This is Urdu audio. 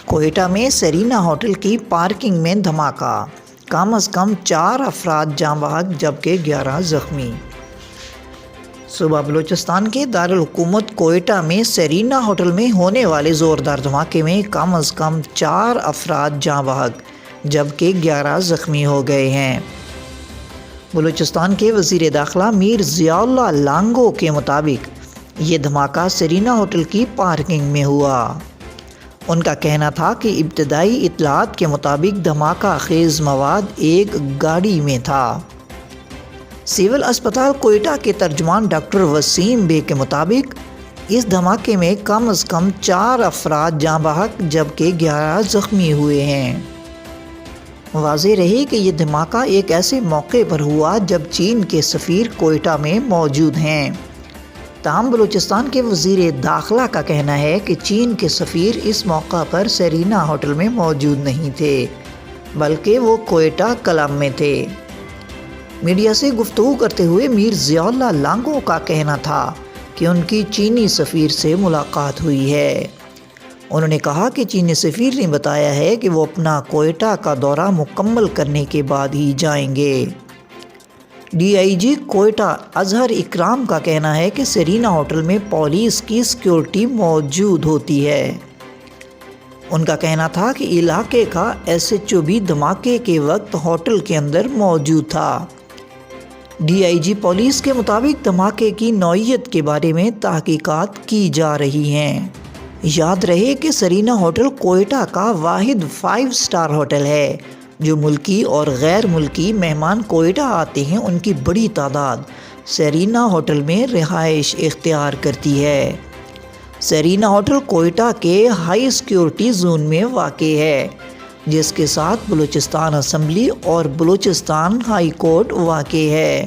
کوئٹہ میں سرینا ہوٹل کی پارکنگ میں دھماکہ، کم از کم 4 افراد جاں بحق جبکہ 11 زخمی۔ صوبہ بلوچستان کے دارالحکومت کوئٹہ میں سرینا ہوٹل میں ہونے والے زوردار دھماکے میں کم از کم 4 افراد جاں بحق جبکہ 11 زخمی ہو گئے ہیں۔ بلوچستان کے وزیر داخلہ میر ضیاء اللہ لانگو کے مطابق یہ دھماکہ سرینا ہوٹل کی پارکنگ میں ہوا۔ ان کا کہنا تھا کہ ابتدائی اطلاعات کے مطابق دھماکہ خیز مواد ایک گاڑی میں تھا۔ سول اسپتال کوئٹہ کے ترجمان ڈاکٹر وسیم بے کے مطابق اس دھماکے میں کم از کم 4 افراد جاں بحق جبکہ 11 زخمی ہوئے ہیں۔ واضح رہے کہ یہ دھماکہ ایک ایسے موقع پر ہوا جب چین کے سفیر کوئٹہ میں موجود ہیں۔ تاہم بلوچستان کے وزیر داخلہ کا کہنا ہے کہ چین کے سفیر اس موقع پر سرینا ہوٹل میں موجود نہیں تھے بلکہ وہ کوئٹہ کلب میں تھے۔ میڈیا سے گفتگو کرتے ہوئے میر ضیاء اللہ لانگو کا کہنا تھا کہ ان کی چینی سفیر سے ملاقات ہوئی ہے۔ انہوں نے کہا کہ چینی سفیر نے بتایا ہے کہ وہ اپنا کوئٹہ کا دورہ مکمل کرنے کے بعد ہی جائیں گے۔ ڈی آئی جی کوئٹہ اظہر اکرام کا کہنا ہے کہ سرینا ہوٹل میں پولیس کی سیکیورٹی موجود ہوتی ہے۔ ان کا کہنا تھا کہ علاقے کا ایس ایچ او بھی دھماکے کے وقت ہوٹل کے اندر موجود تھا۔ ڈی آئی جی پولیس کے مطابق دھماکے کی نوعیت کے بارے میں تحقیقات کی جا رہی ہیں۔ یاد رہے کہ سرینا ہوٹل کوئٹہ کا واحد 5 اسٹار ہوٹل ہے جو ملکی اور غیر ملکی مہمان کوئٹہ آتے ہیں ان کی بڑی تعداد سرینا ہوٹل میں رہائش اختیار کرتی ہے۔ سرینا ہوٹل کوئٹہ کے ہائی سیکیورٹی زون میں واقع ہے جس کے ساتھ بلوچستان اسمبلی اور بلوچستان ہائی کورٹ واقع ہے۔